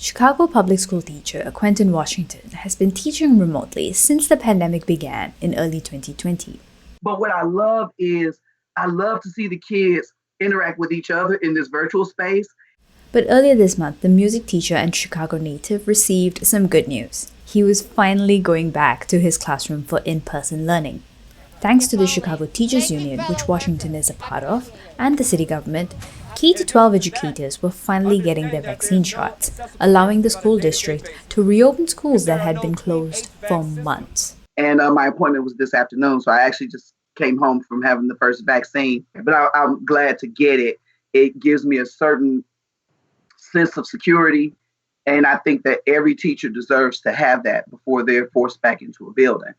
Chicago public school teacher Quentin Washington has been teaching remotely since the pandemic began in early 2020. But what I love is I love to see the kids interact with each other in this virtual space. But earlier this month, the music teacher and Chicago native received some good news. He was finally going back to his classroom for in-person learning. Thanks to the Chicago Teachers Union, which Washington is a part of, and the city government, K-12 educators were finally getting their vaccine shots, allowing the school district to reopen schools that had been closed for months. And my appointment was this afternoon, so I actually just came home from having the first vaccine. But I'm glad to get it. It gives me a certain sense of security, and I think that every teacher deserves to have that before they're forced back into a building.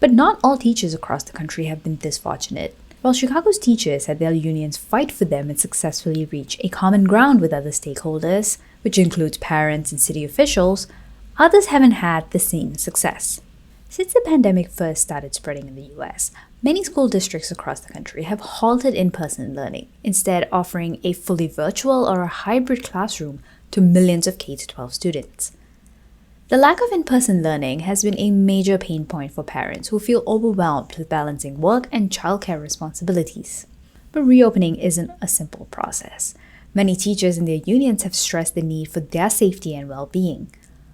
But not all teachers across the country have been this fortunate. While Chicago's teachers had their unions fight for them and successfully reach a common ground with other stakeholders, which includes parents and city officials, others haven't had the same success. Since the pandemic first started spreading in the US, many school districts across the country have halted in-person learning, instead offering a fully virtual or a hybrid classroom to millions of K-12 students. The lack of in-person learning has been a major pain point for parents who feel overwhelmed with balancing work and childcare responsibilities. But reopening isn't a simple process. Many teachers and their unions have stressed the need for their safety and well-being.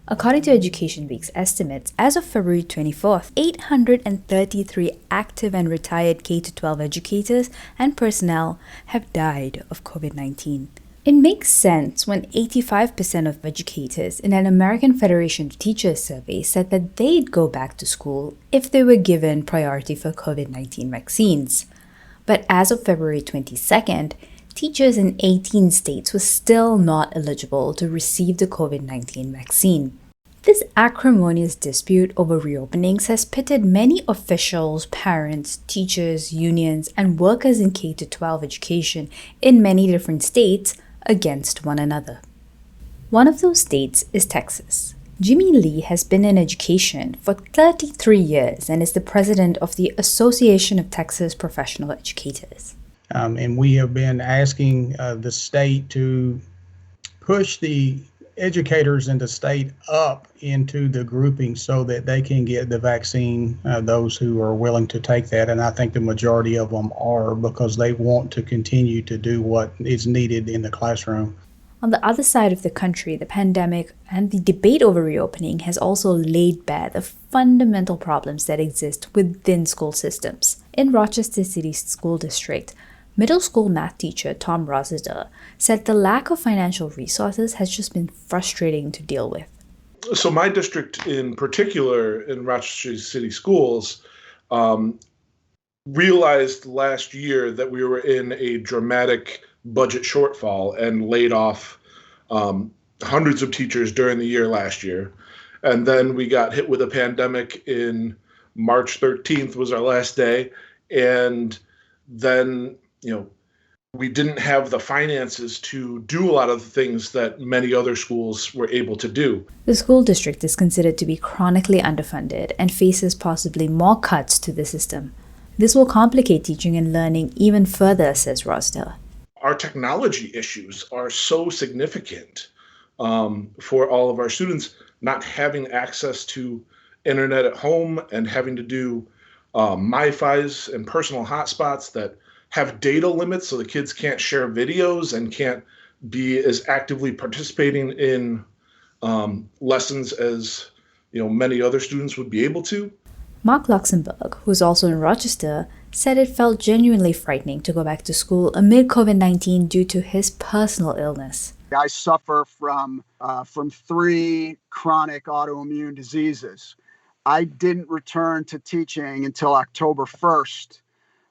According to Education Week's estimates, as of February 24th, 833 active and retired K-12 educators and personnel have died of COVID-19. It makes sense when 85% of educators in an American Federation of Teachers survey said that they'd go back to school if they were given priority for COVID-19 vaccines. But as of February 22nd, teachers in 18 states were still not eligible to receive the COVID-19 vaccine. This acrimonious dispute over reopenings has pitted many officials, parents, teachers, unions, and workers in K-12 education in many different states against one another. One of those states is Texas. Jimmy Lee has been in education for 33 years and is the president of the Association of Texas Professional Educators. And we have been asking the state to push the educators in the state up into the grouping so that they can get the vaccine, those who are willing to take that. And I think the majority of them are, because they want to continue to do what is needed in the classroom. On the other side of the country, the pandemic and the debate over reopening has also laid bare the fundamental problems that exist within school systems. In Rochester City School District, middle school math teacher Tom Rochester said the lack of financial resources has just been frustrating to deal with. So my district in particular, in Rochester City Schools, realized last year that we were in a dramatic budget shortfall and laid off hundreds of teachers during the year last year. And then we got hit with a pandemic in March 13th was our last day. And then we didn't have the finances to do a lot of the things that many other schools were able to do. The school district is considered to be chronically underfunded and faces possibly more cuts to the system. This will complicate teaching and learning even further, says Rochester. Our technology issues are so significant for all of our students, not having access to internet at home and having to do MiFis and personal hotspots that have data limits, so the kids can't share videos and can't be as actively participating in lessons as many other students would be able to. Mark Luxembourg, who's also in Rochester, said it felt genuinely frightening to go back to school amid COVID-19 due to his personal illness. I suffer from 3 chronic autoimmune diseases. I didn't return to teaching until October 1st.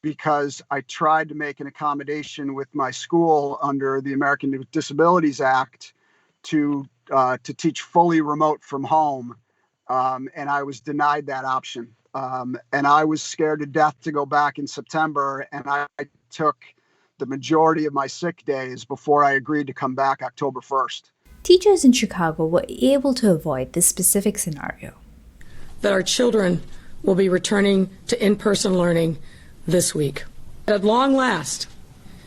Because I tried to make an accommodation with my school under the American Disabilities Act to teach fully remote from home, and I was denied that option. And I was scared to death to go back in September, and I took the majority of my sick days before I agreed to come back October 1st. Teachers in Chicago were able to avoid this specific scenario. That our children will be returning to in-person learning this week. At long last,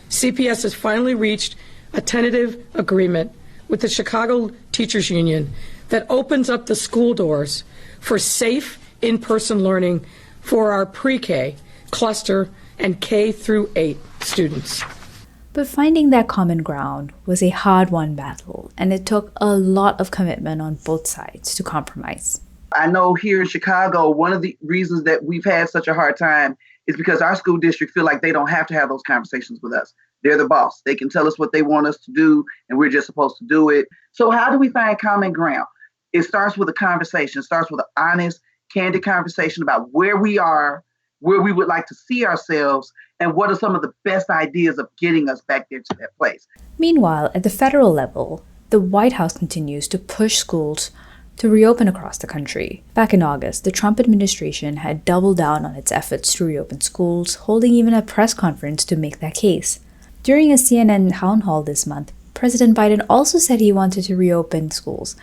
CPS has finally reached a tentative agreement with the Chicago teachers union that opens up the school doors for safe in-person learning for our pre-K, cluster, and K through 8 students. But finding that common ground was a hard-won battle, and it took a lot of commitment on both sides to compromise. I know here in Chicago, one of the reasons that we've had such a hard time is because our school district feel like they don't have to have those conversations with us. They're the boss. They can tell us what they want us to do, and we're just supposed to do it. So how do we find common ground? It starts with a conversation. It starts with an honest, candid conversation about where we are, where we would like to see ourselves, and what are some of the best ideas of getting us back there to that place. Meanwhile, at the federal level, the White House continues to push schools to reopen across the country. Back in August, the Trump administration had doubled down on its efforts to reopen schools, holding even a press conference to make that case. During a CNN town hall this month, President Biden also said he wanted to reopen schools.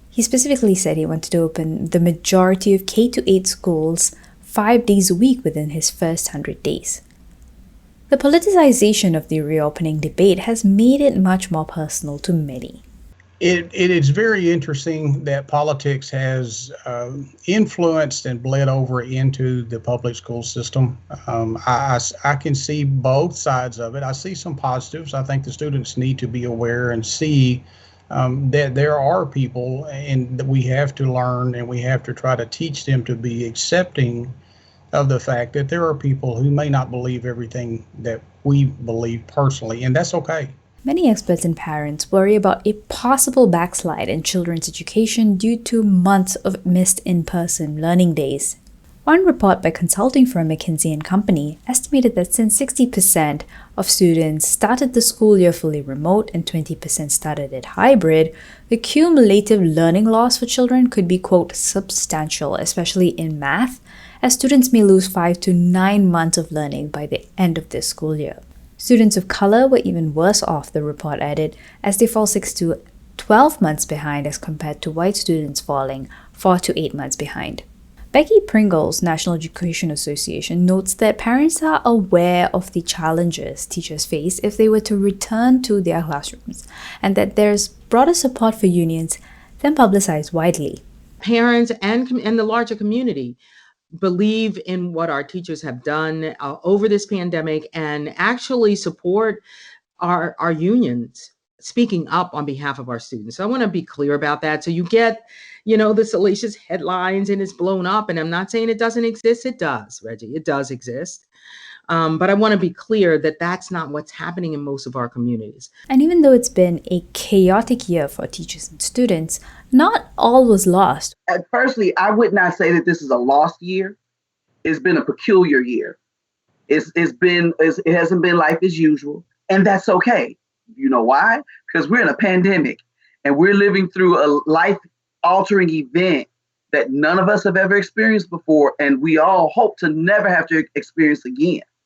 He specifically said he wanted to open the majority of K-8 schools 5 days a week within his first 100 days. The politicization of the reopening debate has made it much more personal to many. It is very interesting that politics has influenced and bled over into the public school system. I can see both sides of it. I see some positives. I think the students need to be aware and see that there are people and that we have to learn, and we have to try to teach them to be accepting of the fact that there are people who may not believe everything that we believe personally, and that's okay. Many experts and parents worry about a possible backslide in children's education due to months of missed in-person learning days. One report by consulting firm McKinsey & Company estimated that since 60% of students started the school year fully remote and 20% started it hybrid, the cumulative learning loss for children could be, quote, substantial, especially in math, as students may lose 5 to 9 months of learning by the end of this school year. Students of color were even worse off, the report added, as they fall 6 to 12 months behind as compared to white students falling 4 to 8 months behind. Becky Pringle's National Education Association notes that parents are aware of the challenges teachers face if they were to return to their classrooms, and that there's broader support for unions than publicized widely. Parents and the larger community believe in what our teachers have done over this pandemic and actually support our unions speaking up on behalf of our students. So I want to be clear about that. So you get, the salacious headlines and it's blown up, and I'm not saying it doesn't exist. It does, Reggie. It does exist. But I want to be clear that that's not what's happening in most of our communities. And even though it's been a chaotic year for teachers and students, not all was lost. Personally, I would not say that this is a lost year. It's been a peculiar year. It hasn't been life as usual, and that's okay. You know why? Because we're in a pandemic, and we're living through a life-altering event that none of us have ever experienced before, and we all hope to never have to experience again.